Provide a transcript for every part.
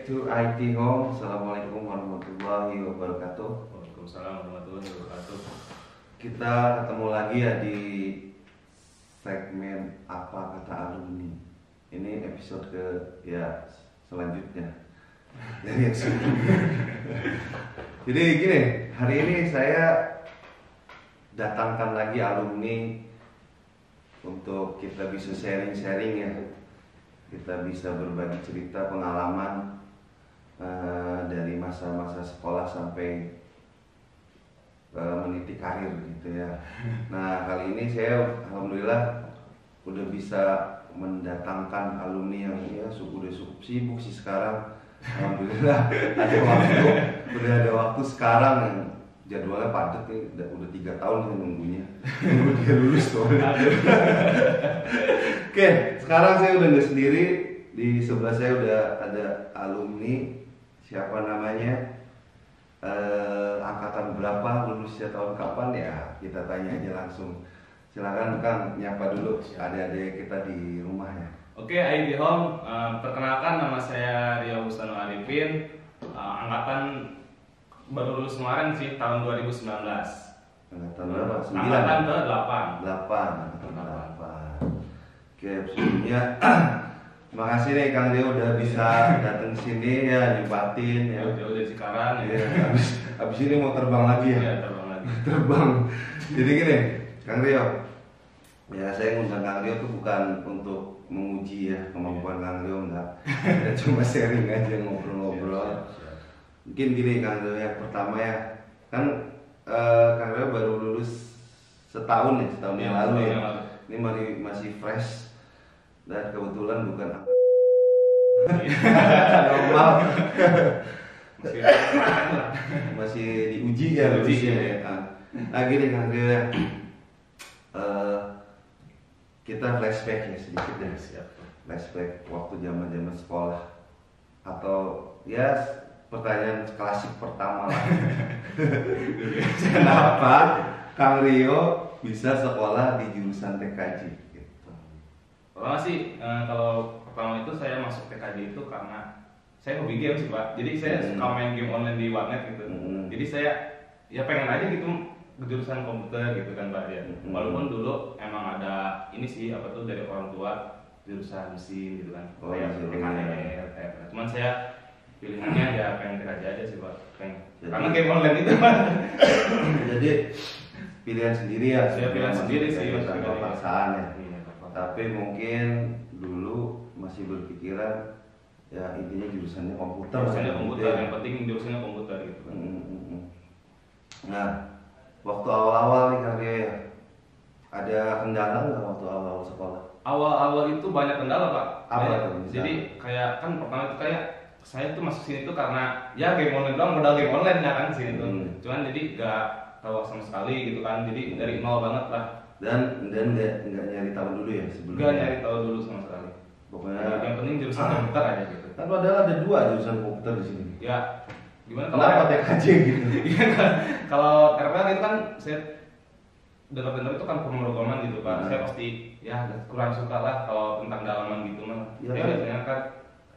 back to IT Home. Assalamualaikum warahmatullahi wabarakatuh. Waalaikumsalam warahmatullahi wabarakatuh. Kita ketemu lagi ya di segmen Apa Kata Alumni. Ini episode selanjutnya dari yang sebelumnya. Jadi gini, hari ini saya datangkan lagi alumni untuk kita bisa sharing-sharing ya. Kita bisa berbagi cerita pengalaman dari masa-masa sekolah sampai meniti karir gitu ya. Nah, kali ini saya alhamdulillah udah bisa mendatangkan alumni yang udah cukup sibuk sih sekarang. Alhamdulillah udah ada waktu sekarang yang jadwalnya padat nih, udah 3 tahun saya nunggunya. Nunggu dia lulus tuh. Oke, sekarang saya udah nggak sendiri. Di sebelah saya udah ada alumni. Siapa namanya? Angkatan berapa, lulusnya tahun kapan ya? Kita tanya aja langsung. Silakan Kang, nyapa dulu adik-adik kita di rumah ya. Oke, IT Home, perkenalkan nama saya Rio Busano Arifin, angkatan baru lulus kemarin sih tahun 2019. Angkatan berapa? 9? Angkatan ke-8. 8. Oke, sebelumnya terima kasih nih Kang Rio udah bisa datang sini ya, nyempatin ya. Jauh dari Cikarang ya. Abis ini mau terbang lagi ya? Iya, terbang lagi. Terbang. Jadi gini, Kang Rio. Ya, saya ngundang Kang Rio tuh bukan untuk menguji ya kemampuan Kang Rio, enggak. Ya, cuma sharing aja, ngobrol-ngobrol. Mungkin gini Kang Rio ya, pertama ya, kan Kang Rio baru lulus setahun yang lalu ya. Ini masih fresh dan kebetulan bukan normal. masih diuji ya, Nah gini Kang Rio ya, kita flashback ya sedikit ya. Flashback waktu zaman sekolah, atau ya pertanyaan klasik pertama lah. Kenapa Kang Rio bisa sekolah di jurusan TKJ gitu? Pertama sih, kalau pertama itu saya masuk TKJ itu karena saya hobi game sih Pak. Jadi saya suka main game online di warnet gitu. Jadi saya ya pengen aja gitu ke jurusan komputer gitu kan Pak ya. Walaupun dulu emang ada ini sih apa tuh dari orang tua jurusan mesin gitu kan. Kayak TKR. Cuman saya pilihannya ya pengen TKJ aja sih Pak. Karena game online itu Pak. Jadi pilihan sendiri ya. Saya pilihan sendiri sih tanpa paksaan ya. Iya, Tapi mungkin dulu masih berpikiran ya intinya jurusannya komputer. Jurusannya komputer, ya. yang penting jurusannya komputer gitu kan. Nah, waktu awal-awal nih Kang Rio ya, ada kendala nggak waktu awal sekolah? Awal-awal itu banyak kendala Pak. Apa tuh? Jadi kayak kan pertama itu kayak saya tuh masuk sini tuh karena ya game online doang, modal game online ya kan sini tuh. Cuman jadi gak tahu sama sekali gitu kan. Jadi dari nol banget lah. Dan nggak nyari tahu dulu ya sebelumnya. Gak nyari tahu dulu sama sekali. Pokoknya yang penting jurusan komputer aja gitu. Kan padahal ada 2 jurusan komputer di sini. Ya gimana kalau kenapa TKJ gitu? Iya kan, kalau RPL itu kan saya dengar itu kan pemrograman gitu Pak. Saya pasti ya kurang suka lah kalau tentang dalaman gitu mah. Ya, ya biasanya kan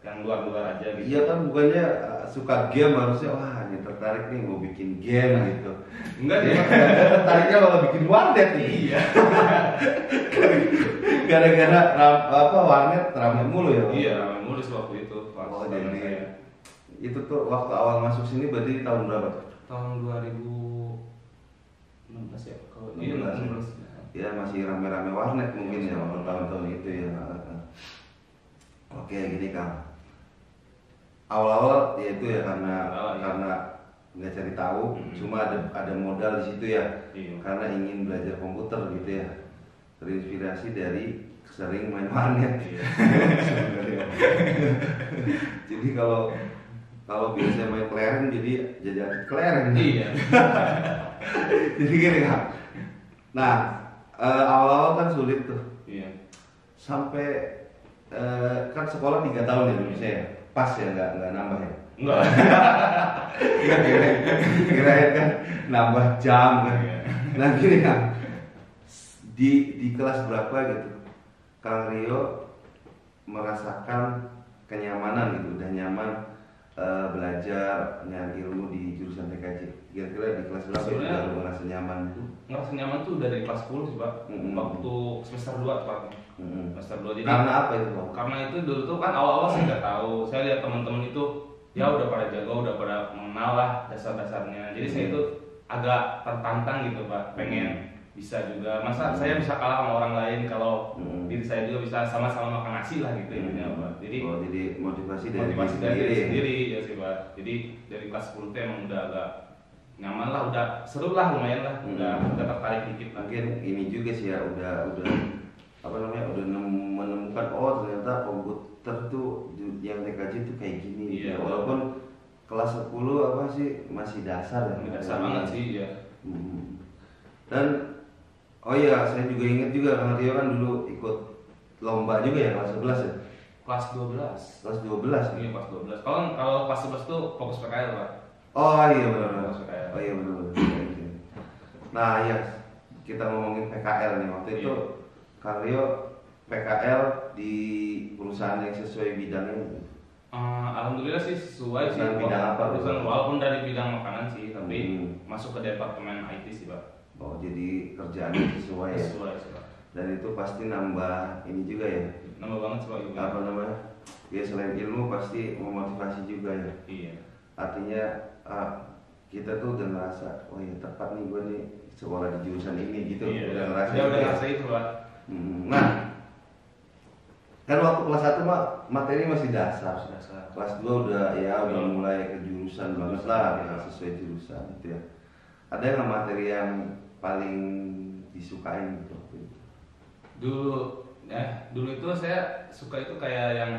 yang luar-luar aja gitu. Iya kan, bukannya suka game harusnya wah ini tertarik nih mau bikin game gitu. Enggak dia tertariknya malah bikin warnet nih. Iya. Gara-gara warnet ramai mulu ya. Iya, ramai mulu waktu itu. Jadi itu tuh waktu awal masuk sini berarti tahun berapa tuh? Tahun 2016 ya. Kalau 16. Ya masih rame-rame warnet mungkin ya waktu tahun-tahun itu ya. Oke gini Kang. Awal-awal ya itu ya karena nggak cari tahu, cuma ada modal di situ ya. Karena ingin belajar komputer gitu ya. Terinspirasi dari sering main warnet. Jadi kalau biasa main kelereng jadi atlet kelereng. Iya. Jadi gini Kang. Nah, awal-awal kan sulit tuh. Iya. Sampai kan sekolah 3 tahun ya dulu saya. Pas ya, nggak nambah ya? Enggak. Kirain kan nambah jam kan. Nah gini Kang, di kelas berapa gitu Kang Rio merasakan kenyamanan gitu, udah nyaman belajar nyari ilmu di jurusan TKJ? Kira-kira di kelas berapa itu baru ngerasa nyaman itu? Ngerasa nyaman tuh dari kelas 10 sih Pak. Waktu semester 2 tepatnya. Semester 2 jadi. Karena apa itu Pak? Karena itu dulu tuh kan awal-awal saya nggak tahu. Saya lihat teman-teman itu ya udah pada jago, udah pada mengenal lah dasar-dasarnya. Jadi saya itu agak tertantang gitu Pak, pengen bisa juga. Masa saya bisa kalah sama orang lain kalau diri saya juga bisa sama-sama makan nasi lah gitu intinya Pak. Jadi motivasi dari diri sendiri ya sih Pak. Jadi dari kelas 10 tuh emang udah agak nyaman lah, udah seru lah, lumayan lah, udah tertarik dikit lah. Mungkin ini juga sih ya, udah apa namanya, udah menemukan oh ternyata komputer tuh yang TKJ tuh kayak gini. Iya, walaupun kelas 10 apa sih masih dasar ya. Dasar banget sih ya. Dan oh iya, saya juga ingat juga Kang Rio kan dulu ikut lomba juga ya kelas 11 ya. Kelas 12. Kelas 12. Iya, kelas 12. Kalau kelas 11 tuh fokus PKL, Pak. Oh iya benar. Oh iya benar. Nah, ya kita ngomongin PKL nih. Waktu itu Kang Rio PKL di perusahaan yang sesuai bidangnya. Alhamdulillah sih sesuai sih. Bidang apa? Perusahaan walaupun dari bidang makanan sih, tapi masuk ke departemen IT sih, Pak. Oh, jadi kerjaannya sesuai ya? Sesuai sih, Pak. Dan itu pasti nambah ini juga ya? Nambah banget sih, Pak. Apa namanya? Ya selain ilmu pasti memotivasi juga ya? Iya. Artinya kita tuh udah ngerasa, oh ya tepat nih gue nih sekolah di jurusan ini gitu. Iya, udah ngerasa udah ya? ngerasa itu, Pak. Nah, kan waktu kelas 1 mah materi masih dasar. Kelas 2 udah mulai ke jurusan banget lah, ya, sesuai jurusan gitu ya. Ada nggak materi yang paling disukain gitu? Dulu itu saya suka itu kayak yang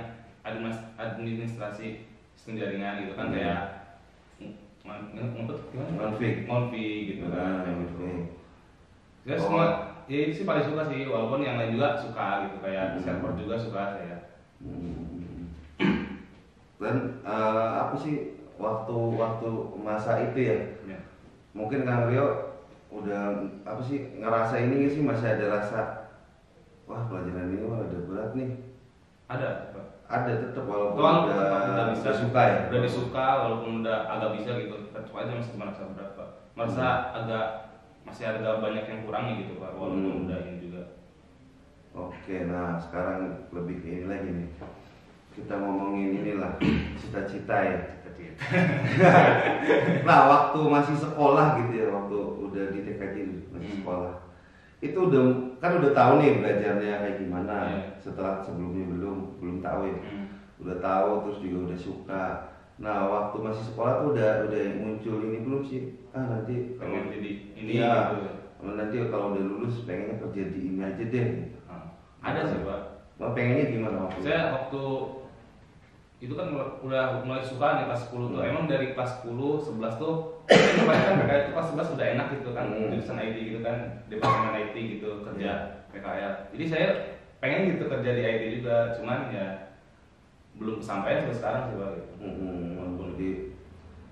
administrasi sistem jaringan gitu kan, kayak ngonfig gitu kan. Ya semua ya itu sih paling suka sih, walaupun yang lain juga suka gitu, kayak server juga suka saya. Dan apa sih waktu masa itu ya? Mungkin Kang Rio udah apa sih ngerasa ini sih masih ada rasa wah pelajaran ini ada berat nih. Ada tetap walaupun udah bisa suka ya. Udah disuka walaupun udah agak bisa gitu, tetap aja masih merasa berat Pak. Merasa masih ada banyak yang kurangnya gitu Pak, walaupun udah ini juga. Oke, nah sekarang lebih ke ini lagi nih. Kita ngomongin inilah cita-cita ya. Nah, waktu masih sekolah gitu ya, waktu udah di TKJ masih sekolah. Itu udah tahu nih belajarnya kayak gimana. Setelah sebelumnya belum tahu ya. Udah tahu terus juga udah suka. Nah, waktu masih sekolah tuh udah muncul ini belum sih? Nanti pengen jadi ini ya, gitu. Nanti kalau udah lulus pengennya kerja di ini aja deh. Ada sih Pak. Pengennya gimana waktu? Saya waktu itu kan udah mulai suka nih kelas 10 tuh. Emang dari kelas 10, 11 tuh kebanyakan PKL itu kelas 11 udah enak gitu kan, jurusan IT gitu kan, departemen IT gitu, kerja PKL. Jadi saya pengen gitu kerja di IT juga, cuman ya belum kesampaian sampai sekarang sih Pak gitu. Jadi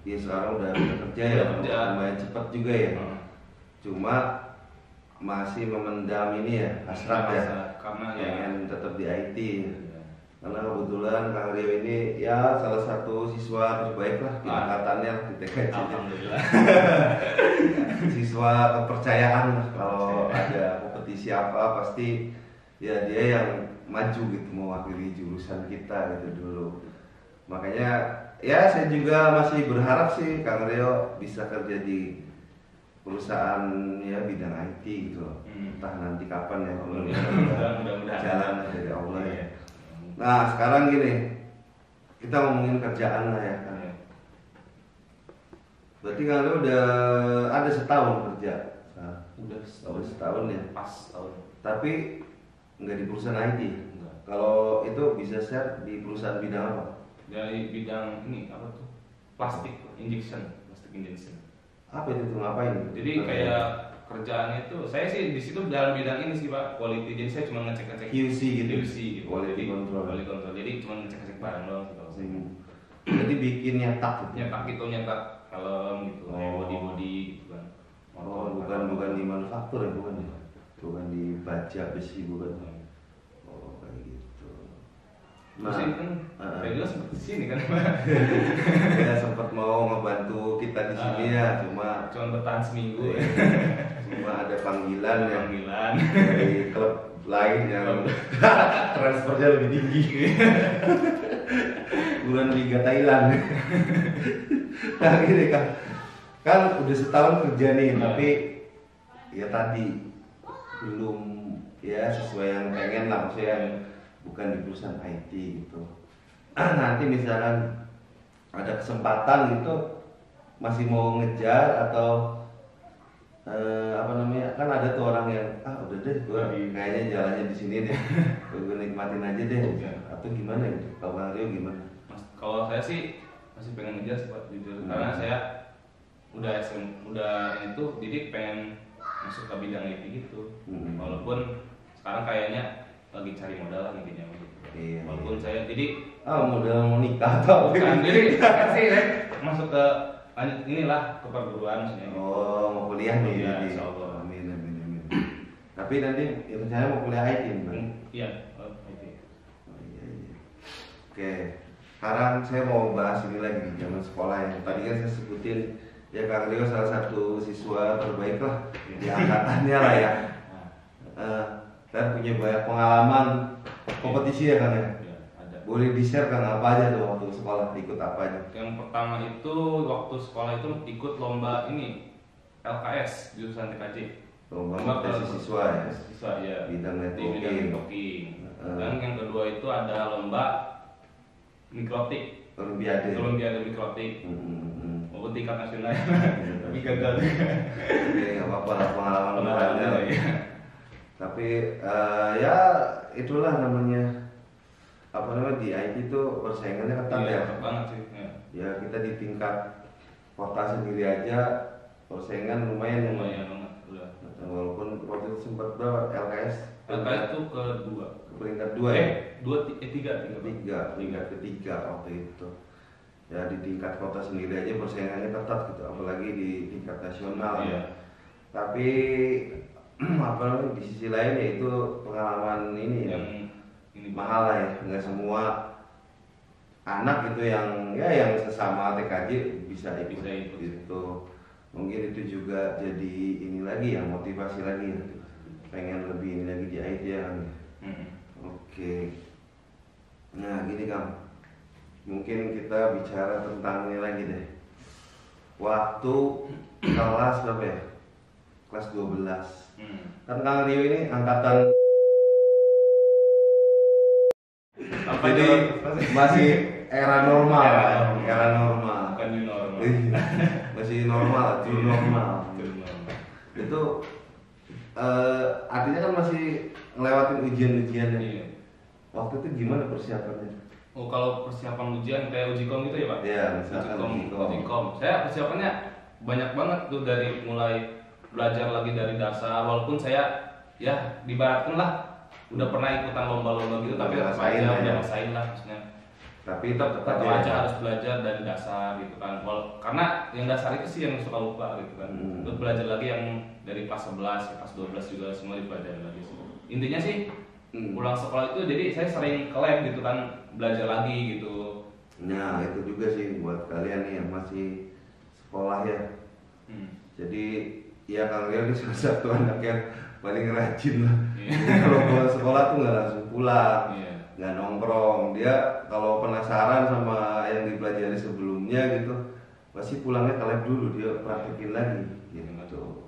ya sekarang udah kerja ya, lumayan cepat juga ya. Cuma masih memendam ini ya, hasrat ya, karena pengen tetap di IT. Karena kebetulan Kang Rio ini ya salah satu siswa terbaik lah di angkatannya di TKJ. Alhamdulillah. Siswa kepercayaan lah, kalau ada kompetisi apa pasti ya dia yang maju gitu mewakili jurusan kita gitu dulu. Makanya ya saya juga masih berharap sih Kang Rio bisa kerja di perusahaan ya bidang IT gitu loh. Entah nanti kapan ya, mudah-mudahan jalan dari Allah ya. Nah sekarang gini, kita ngomongin kerjaan lah ya kan. Berarti Kang Rio udah ada setahun kerja. Udah setahun ya. Pas setahun. Tapi nggak di perusahaan IT. Kalau itu bisa share di perusahaan bidang apa? Dari bidang ini apa tuh? Plastik injection. Apa itu tuh ngapain? Jadi kayak kerjaannya itu, saya sih di situ dalam bidang ini sih Pak, quality. Jadi saya cuma ngecek QC gitu. Quality control. Jadi cuma ngecek barang doang sih. Jadi bikin nyetak helm gitu, body gitu kan. Bukan di manufaktur ya, bukan di baja besi bukan. Kayak gitu. Terus ini kan saya juga sempet di sini kan. Ya sempat mau ngebantu kita di sini ya, cuma bertahan seminggu ya. Cuma ada panggilan dari klub lain yang transfernya lebih tinggi. Bulan Liga Thailand. Nah gini kan udah setahun kerja nih, tapi ya tadi belum ya sesuai yang pengen lah, maksudnya bukan di perusahaan IT gitu. Nanti misalkan ada kesempatan gitu masih mau ngejar atau apa namanya, kan ada tuh orang yang udah deh gue kayaknya jalannya di sini deh, gue nikmatin aja deh, atau gimana gitu. Kalau Kang Rio gimana? Kalau saya sih masih pengen ngejar sih Pak, jujur. Karena saya udah ini tuh, jadi pengen masuk ke bidang IT gitu. Walaupun sekarang kayaknya lagi cari modal lagi gitu. Iya, walaupun saya jadi modal mau nikah atau bukan, jadi saya masuk ke inilah ke perguruan maksudnya. Oh, mau kuliah nih ya, jadi. insyaallah. Amin. Tapi nanti ya rencana mau kuliah IT kan? Iya, IT. Oh iya. Oke. Sekarang saya mau bahas ini lagi di zaman sekolah ya. Tadi kan saya sebutin ya Kang Rio salah satu siswa terbaik lah di angkatannya lah ya. Dan punya banyak pengalaman kompetisi ya Kang ya. Ada. Boleh di-share Kang apa aja tuh waktu sekolah, ikut apa aja? Yang pertama itu waktu sekolah itu ikut lomba ini LKS jurusan TKJ. Lomba kompetisi siswa ya. Siswa ya. Bidang networking. Dan yang kedua itu ada lomba mikrotik. Olimpiade mikrotik. Walaupun tingkat nasional tapi gagal. Oke, nggak apa-apa lah, pengalaman ya. Tapi ya itulah namanya di IT itu persaingannya ketat ya. Banget sih. Ya kita di tingkat kota sendiri aja persaingan lumayan banget. Udah. Walaupun waktu itu sempat berapa LKS itu kedua. Peringkat 2 ya? Tiga ketiga waktu itu. Ya di tingkat kota sendiri aja persaingannya ketat gitu, apalagi di tingkat nasional. Iya. Tapi di sisi lain ya itu pengalaman ini yang mahal lah ya, nggak semua anak itu yang sesama TKJ bisa ikut gitu. Mungkin itu juga jadi ini lagi ya, motivasi lagi ya, pengen lebih ini lagi di IT ya kan. Oke. Nah gini Kang, mungkin kita bicara tentang ini lagi deh. Waktu kelas berapa ya? Kelas 12. Kan Kang Rio ini angkatan jadi masih era normal. Bukan new normal. Masih normal, true normal. Itu artinya kan masih ngelewatin ujian-ujiannya. Iya. Waktu itu gimana persiapannya? Oh, kalau persiapan ujian kayak uji kom gitu ya Pak? Iya, misalkan uji kom. Saya persiapannya banyak banget tuh, dari mulai belajar lagi dari dasar, walaupun saya ya dibaratkan lah udah pernah ikutan lomba-lomba gitu, tapi tetap aja udah masain lah maksudnya. Tapi tetap aja harus belajar dari dasar gitu kan. Karena yang dasar itu sih yang suka lupa gitu kan. Terus belajar lagi yang dari kelas 11 ke kelas 12 juga semua dipelajari lagi. Intinya sih pulang sekolah itu jadi saya sering ke lab gitu kan, belajar lagi gitu. Nah itu juga sih buat kalian nih yang masih sekolah ya. Jadi ya Kang Rio ini salah satu anak yang paling rajin lah. Jadi kalau pulang sekolah tuh nggak langsung pulang, nggak nongkrong. Dia kalau penasaran sama yang dipelajari sebelumnya gitu, pasti pulangnya ke lab dulu, dia praktekin lagi gitu.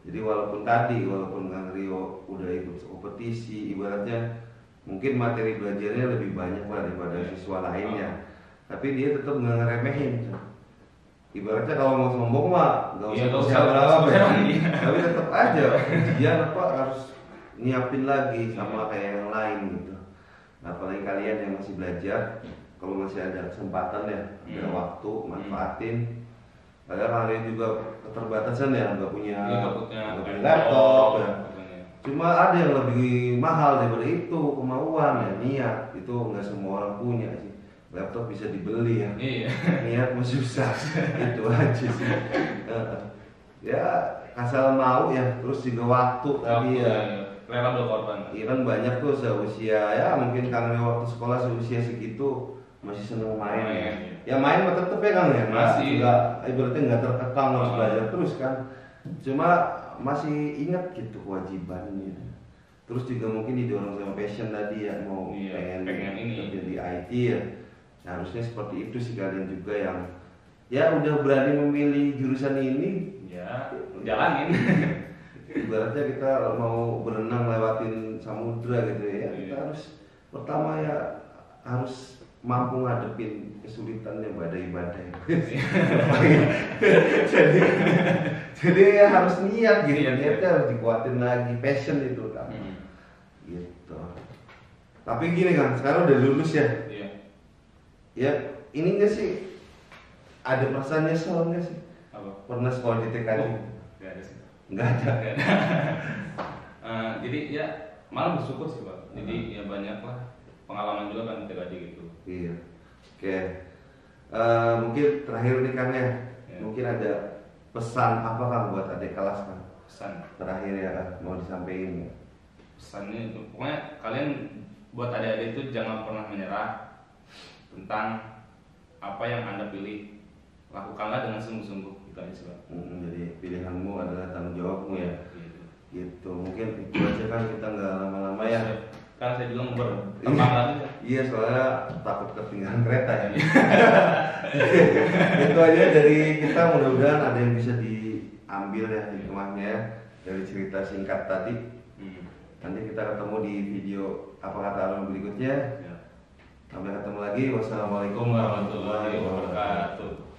Jadi walaupun Kang Rio udah ikut kompetisi, ibaratnya mungkin materi belajarnya lebih banyak lah daripada siswa lainnya, tapi dia tetap nggak ngeremehin. Ibaratnya kalau mau sombong mah nggak usah persiapan apa ya, tapi tetap aja ujian harus nyiapin lagi sama kayak yang lain gitu. Nah, apalagi kalian yang masih belajar, kalau masih ada kesempatan ya, ada waktu, manfaatin. Padahal kalian juga keterbatasan ya, nggak punya laptop ya. Cuma ada yang lebih mahal daripada itu, kemauan ya, niat. Itu nggak semua orang punya sih. Laptop bisa dibeli ya, niat mah susah. Itu aja sih. Ya asal mau ya, terus juga waktu tadi ya. rela berkorban. Iya kan banyak tuh seusia ya mungkin Kang Rio waktu sekolah seusia segitu masih seneng main ya. Ya main mah tetep ya Kang ya. Masih. Enggak ibaratnya nggak terkekang harus Oh. belajar terus kan. Cuma masih ingat gitu kewajibannya. Terus juga mungkin didorong sama passion tadi ya mau Iya, pengen ini. kerja di IT ya. Nah, harusnya seperti itu sih kalian juga yang ya udah berani memilih jurusan ini. Ya, jalanin. Ibaratnya kita mau berenang lewatin samudra gitu ya, kita harus pertama ya harus mampu ngadepin kesulitannya badai-badai. jadi jadi ya harus niat gitu, niatnya harus dikuatin lagi, passion itu kan. Gitu. Tapi gini kan, sekarang udah lulus ya. Iya. Ya ini nggak sih ada perasaan nyesel nggak sih? Apa? Pernah sekolah di TKJ? Nggak ada sih. Nggak ada. Nggak ada. Jadi ya malah bersyukur sih Pak. Jadi ya banyak lah pengalaman juga kan TKJ gitu. Iya. Oke. Mungkin terakhir nih Kang ya. Mungkin ada pesan apa Kang buat adik kelas Kang? Pesan. Terakhir ya mau disampaikan. Pesannya itu pokoknya kalian buat adik-adik itu jangan pernah menyerah tentang apa yang Anda pilih. Lakukanlah dengan sungguh-sungguh. Itu aja sih Pak. Jadi pilihanmu adalah tanggung jawabmu ya. Gitu. Gitu. Mungkin itu aja kan kita nggak lama-lama ya. Kan saya juga mau bertambah lagi. Iya soalnya takut ketinggalan kereta ya. Itu aja dari kita, mudah-mudahan ada yang bisa diambil ya hikmahnya dari cerita singkat tadi. Nanti kita ketemu di video apa kata Alun berikutnya. Sampai ketemu lagi. Wassalamualaikum Warahmatullahi wabarakatuh.